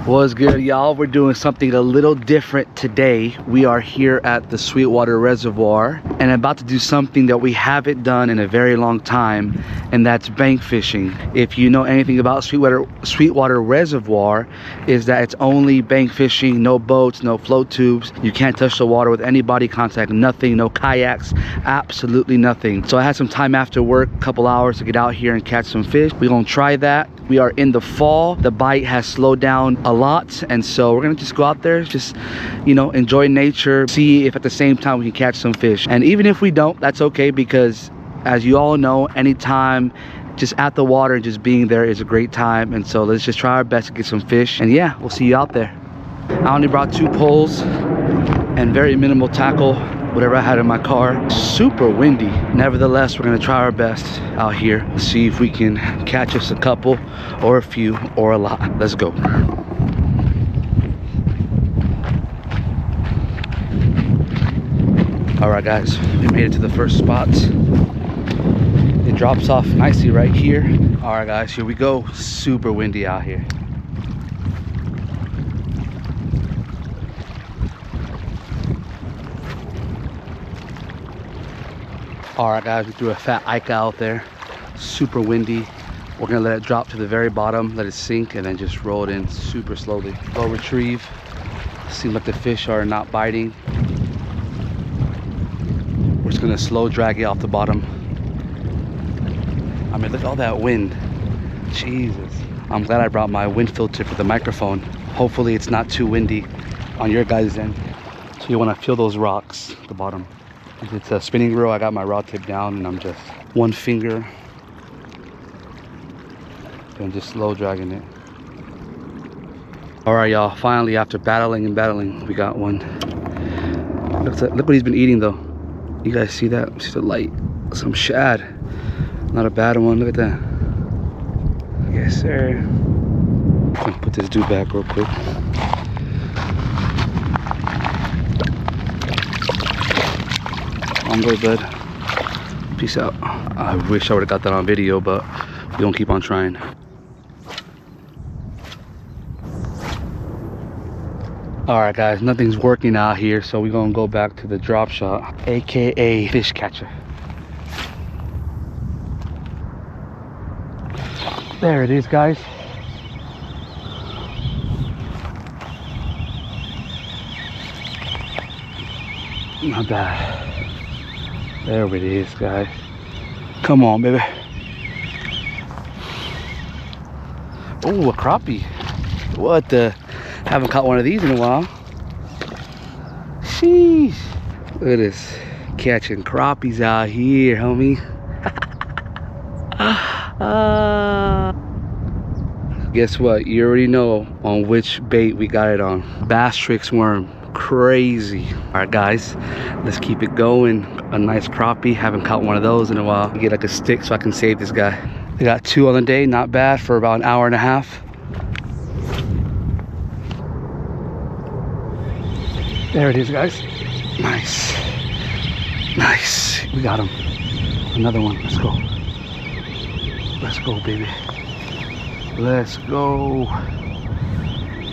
What's good, y'all? We're doing something a little different today. We are here at the Sweetwater Reservoir and about to do something that we haven't done in a very long time, and that's bank fishing. If you know anything about Sweetwater Reservoir, is that it's only bank fishing, no boats, no float tubes. You can't touch the water with any body contact, nothing, no kayaks, absolutely nothing. So I had some time after work, a couple hours to get out here and catch some fish. We're gonna try that. We are in the fall. The bite has slowed down a lot, and so we're gonna just go out there, just, you know, enjoy nature, see if at the same time we can catch some fish. And even if we don't, that's okay, because as you all know, anytime just at the water and just being there is a great time. And so let's just try our best to get some fish, and yeah, we'll see you out there. I only brought 2 poles and very minimal tackle, whatever I had in my car. Super windy. Nevertheless, we're gonna try our best out here, see if we can catch us a couple or a few or a lot. Let's go. All right, guys, we made it to the first spot. It drops off nicely right here. All right, guys, here we go. Super windy out here. All right, guys, we threw a fat Ika out there. Super windy. We're gonna let it drop to the very bottom, let it sink, and then just roll it in super slowly. Low retrieve. Seems like the fish are not biting. We're just gonna slow drag it off the bottom. I mean, look at all that wind. Jesus. I'm glad I brought my wind filter for the microphone. Hopefully it's not too windy on your guys' end. So you wanna feel those rocks at the bottom. It's a spinning reel. I got my rod tip down and I'm just one finger and just slow dragging it. All right, y'all, finally, after battling and battling, we got one. Look what he's been eating though. You guys see that? See the light? Some shad. Not a bad one. Look at that. Yes, sir. I'm gonna put this dude back real quick. On go, bud. Peace out. I wish I would have got that on video, but we gonna keep on trying. All right, guys, nothing's working out here, so we're gonna go back to the drop shot, aka fish catcher. There it is, guys. Not bad. There it is, guys. Come on, baby. Oh, a crappie. What the? Haven't caught one of these in a while. Sheesh. Look at this. Catching crappies out here, homie. Guess what? You already know on which bait we got it on. Bass Tricks worm. Crazy. All right, guys, let's keep it going. A nice crappie. Haven't caught one of those in a while. Get like a stick so I can save this guy. We got 2 on the day. Not bad for about an hour and a half. There it is, guys. Nice. Nice. We got him. Another one. Let's go. Let's go, baby. Let's go.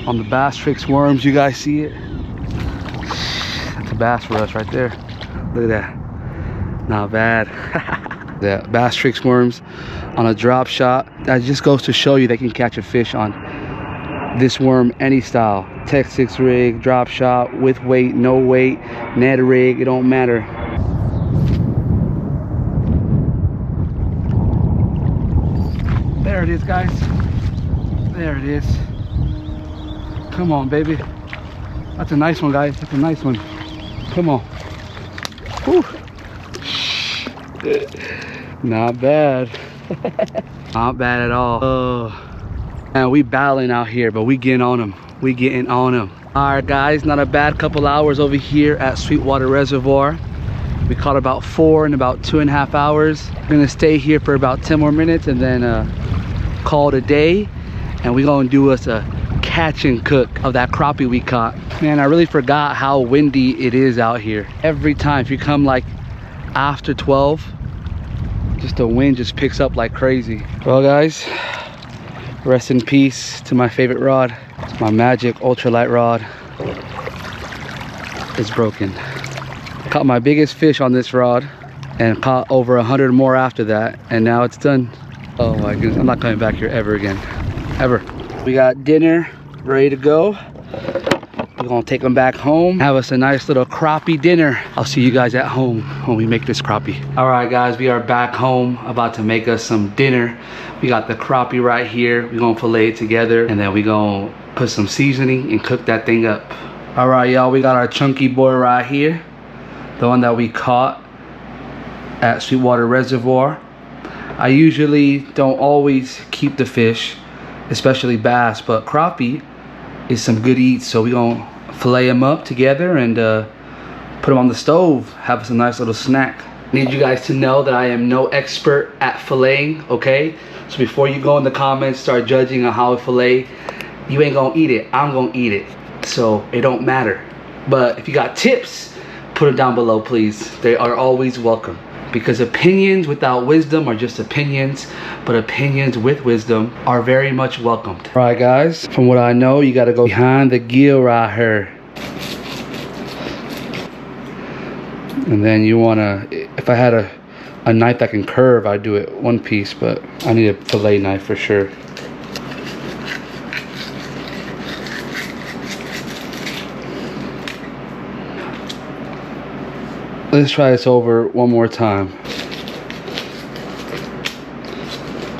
On the Bass Tricks worms, you guys see it? That's a bass for us right there. Look at that. Not bad. The Bass Tricks worms on a drop shot. That just goes to show you they can catch a fish on this worm any style. Texas rig, drop shot, with weight, no weight, net rig, it don't matter. There it is, guys. There it is. Come on, baby. That's a nice one, guys. That's a nice one. Come on. Whew. Not bad. Not bad at all. Oh. And we battling out here, but we getting on them. We getting on them. All right, guys, not a bad couple hours over here at Sweetwater Reservoir. We caught about 4 in about 2.5 hours. We're gonna stay here for about 10 more minutes and then call it a day. And we're gonna do us a catch and cook of that crappie we caught. Man, I really forgot how windy it is out here. Every time, if you come like after 12, just the wind just picks up like crazy. Well, guys, rest in peace to my favorite rod. My magic ultralight rod is broken. Caught my biggest fish on this rod and caught over 100 more after that, and now it's done. Oh my goodness, I'm not coming back here ever again, ever. We got dinner ready to go. We're gonna take them back home, have us a nice little crappie dinner. I'll see you guys at home when we make this crappie. All right guys, we are back home, about to make us some dinner. We got the crappie right here. We're gonna fillet it together, and then we gonna put some seasoning and cook that thing up. All right y'all, we got our chunky boy right here, the one that we caught at Sweetwater Reservoir. I usually don't always keep the fish, especially bass, but crappie is some good eats, so we gonna fillet them up together and put them on the stove, have us a nice little snack. I need you guys to know that I am no expert at filleting, okay? So before you go in the comments, start judging on how I fillet, you ain't gonna eat it, I'm gonna eat it. So it don't matter. But if you got tips, put them down below, please. They are always welcome. Because opinions without wisdom are just opinions, but opinions with wisdom are very much welcomed. All right guys, from what I know, you gotta go behind the gill right here. And then you wanna, if I had a knife that can curve, I'd do it one piece, but I need a fillet knife for sure. Let's try this over one more time.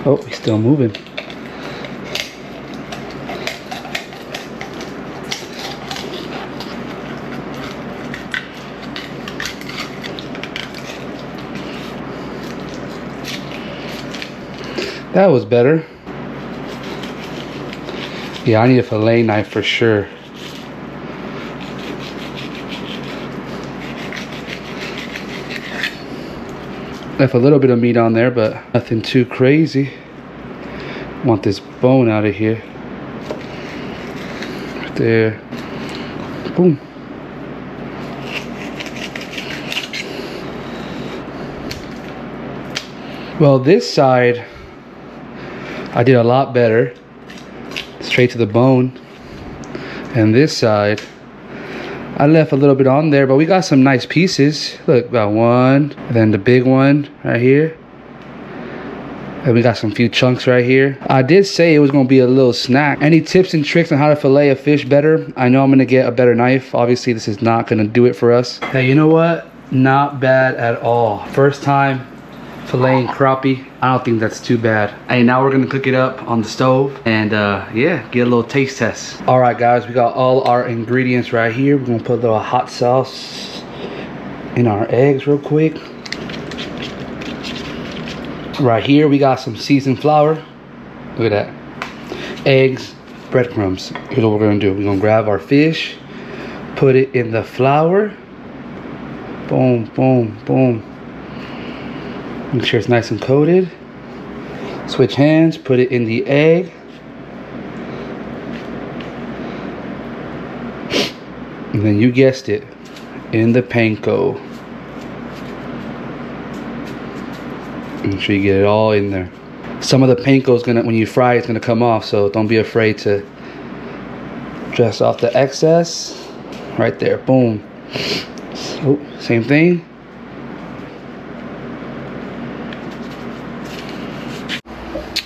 Oh, he's still moving. That was better. Yeah, I need a fillet knife for sure. Left a little bit of meat on there, but nothing too crazy. Want this bone out of here. Right there. Boom. Well, this side I did a lot better. Straight to the bone. And this side I left a little bit on there, but we got some nice pieces. Look, got one, and then the big one right here. And we got some few chunks right here. I did say it was gonna be a little snack. Any tips and tricks on how to fillet a fish better? I know I'm gonna get a better knife. Obviously, this is not gonna do it for us. Hey, you know what? Not bad at all. First time filleting crappie. I don't think that's too bad. Hey, now we're gonna cook it up on the stove and yeah, get a little taste test. All right guys, we got all our ingredients right here. We're gonna put a little hot sauce in our eggs real quick. Right here we got some seasoned flour. Look at that. Eggs, breadcrumbs. Here's what we're gonna do. We're gonna grab our fish, put it in the flour. Boom, boom, boom. Make sure it's nice and coated. Switch hands, put it in the egg. And then you guessed it, in the panko. Make sure you get it all in there. Some of the panko is gonna, when you fry, it's gonna come off, so don't be afraid to dress off the excess. Right there, boom. Oh, same thing.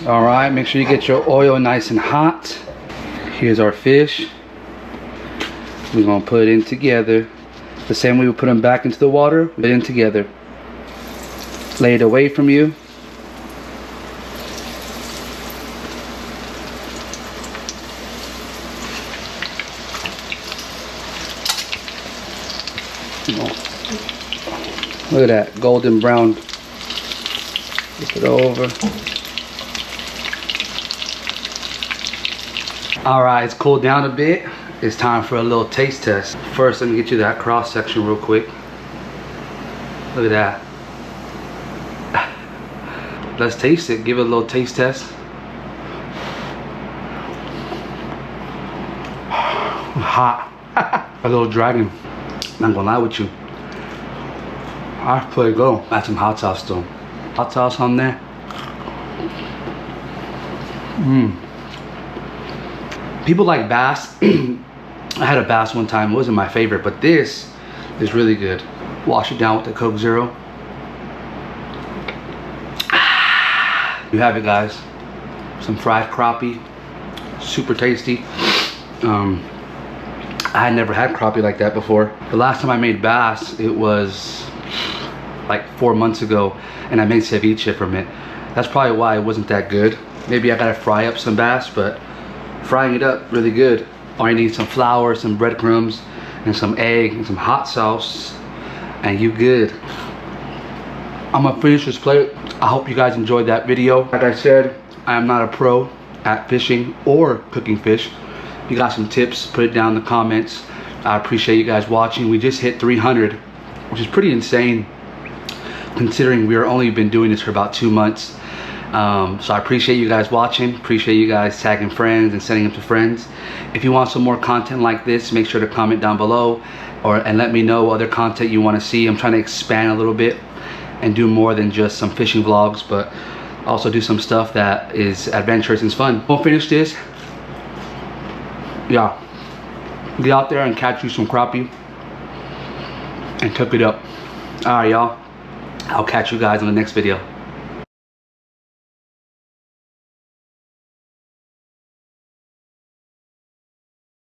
All right, make sure you get your oil nice and hot. Here's our fish. We're gonna put it in together. The same way we put them back into the water, put it in together. Lay it away from you. Look at that, golden brown. Flip it over. All right, it's cooled down a bit. It's time for a little taste test. First, let me get you that cross section real quick. Look at that. Let's taste it. Give it a little taste test. Hot. A little dragon. Not gonna lie with you. I play go. Add some hot sauce though. Hot sauce on there. People like bass. I had a bass one time. It wasn't my favorite, but this is really good. Wash it down with the Coke Zero. You have it, guys. Some fried crappie, super tasty. I had never had crappie like that before. The last time I made bass, it was like 4 months ago, and I made ceviche from it. That's probably why it wasn't that good. Maybe I gotta fry up some bass, but frying it up really good. All you need is some flour, some breadcrumbs, and some egg, and some hot sauce, and you good. I'm gonna finish this plate. I hope you guys enjoyed that video. Like I said, I am not a pro at fishing or cooking fish. If you got some tips, put it down in the comments. I appreciate you guys watching. We just hit 300, which is pretty insane considering we're only been doing this for about 2 months. So I appreciate you guys watching. Appreciate you guys tagging friends and sending them to friends. If you want some more content like this, make sure to comment down below and let me know other content you want to see. I'm trying to expand a little bit and do more than just some fishing vlogs, but also do some stuff that is adventurous and fun. We'll finish this. Yeah, get out there and catch you some crappie and cook it up. All right, y'all. I'll catch you guys in the next video.